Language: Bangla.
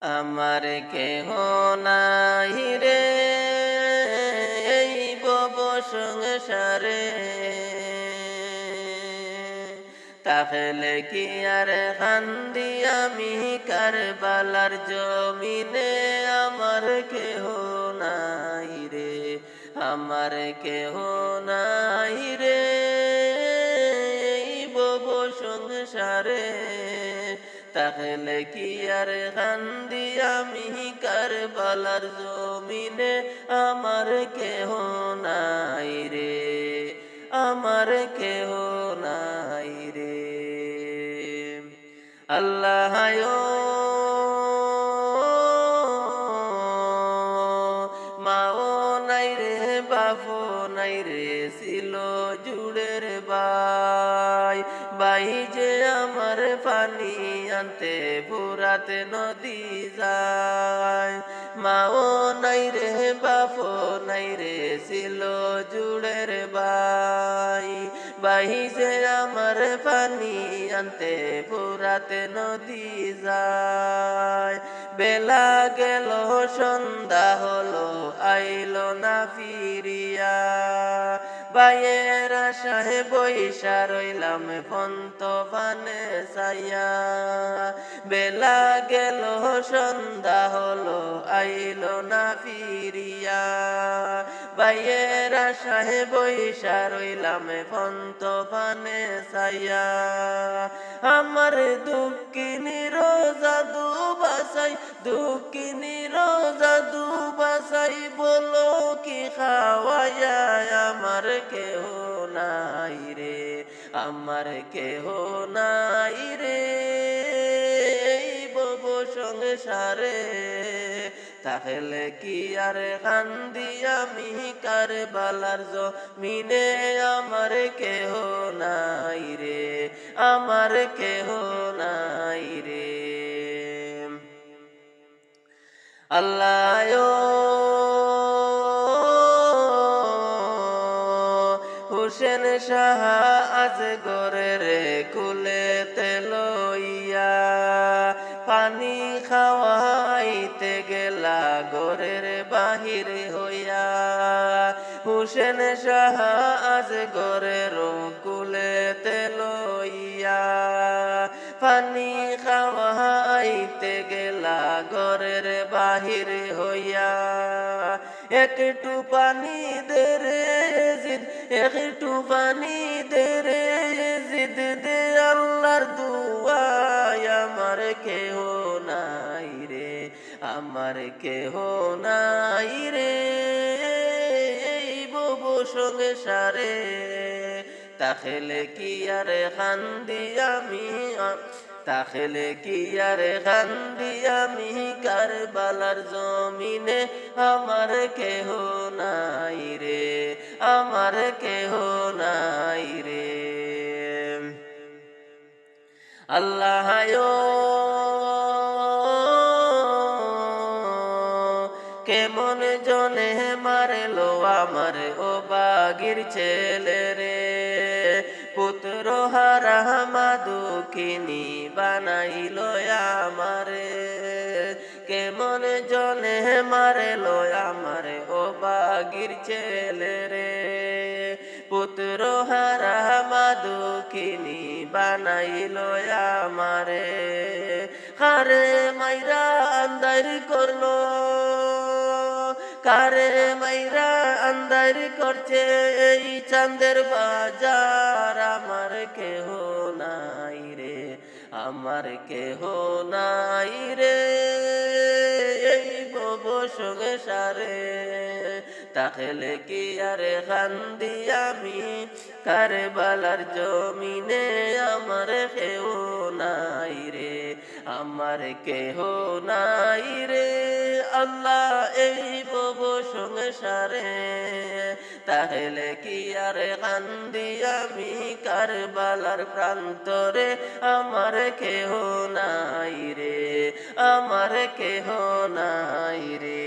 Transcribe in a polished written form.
আমার কেহ নাই রে এই ভব সংসারে, তাহলে কি আর কান্দি আমি কারবালার জমিনে। আমার কেহ নাই রে, আমার কেহ নাই রে এই ভব সংসারে, তাহলে কি আর কান্দি আমি কারবালার জমিনে। আমার কেহ নাই রে, আমার কেহ নাই রে। আল্লাহ মাও নাই রে, বাপও নাই রে, ছিল জুড়ের ভাই। ভাই যে আমার পানি আনতে ফুরাতে নদী যায়। মাও নাই রে, বাপও নাই রে, ছিল জুড়ের ভাই। ভাই যে আমার পানি আনতে ফুরাতে নদী যায়। বেলা গেল সন্ধ্যা হলো, আইলো না ফিরিয়া। ভাইয়ের আশায় বইসা রইলাম ফন্ত পানে চাইয়া। বেলা গেল সন্ধ্যা হলো, আইলো না ফিরিয়া। ভাইয়ের আশায় বইসা রইলাম ফন্ত পানে চাইয়া। আমার দুঃখিনী রোজা দুবাসাই, দুঃখিনী রোজা দুবাসাই, বলো কি খাওয়াইয়া। আমার কেহ নাই রে, আমার কেহ নাই রে এই ভব সংসারে, তাহলে কি আর কান্দি আমি কারবালার জমিনে। আমার কেহ নাই রে, আমার কেহ নাই রে। আল্লাহ হুসেন শাহ আজ গরের কুলেতে লইয়া, পানি খাওয়াইতে গেলা গরের বাহির হইয়া। হুসেন শাহ আজ গরের কুলেতে লইয়া, পানি খাওয়াইতে গেলা গরের বাহির হইয়া। একটু পানি দে রে জিদ, একটু পানি দে রে জিদ দে, আল্লাহর দুয়ায়। আমার কেহ নাই রে, আমার কেহ নাই রে এই ভব সংসারে, তাহলে কি আর কান্দি আমি, তাহলে কি আর কান্দি আমি কারবালার জমিনে। আমার কেহ নাই রে, আমার কেহ নাই রে। আল্লাহ কেমন জনে মারলো আমার ও বাগির ছেলে রে, পুত্র হারা দুঃখিনী বানাইল আমারে। কেমন জনে মারলো আমার ও বাগির ছেলে রে, পুত্র হারা দুঃখিনী বানাইল আমারে। কারে মাইরা আন্দার করলো, কারে মাইরা আন্দার করছে এই চাঁদের বাজার। আমার কেহ নাই রে, আমার কেহ নাই রে এই ভব সংসারে, তাহলে কি আর কান্দি আমি কারবালার জমিনে। আমার কেহ নাই রে, আমার কেহ নাই রে। আল্লাহ এই ভব সংসারে, তাহলে কি আর কান্দি আমি কারবালার প্রান্তরে। আমার কেহ নাই রে, আমার কেহ নাই রে।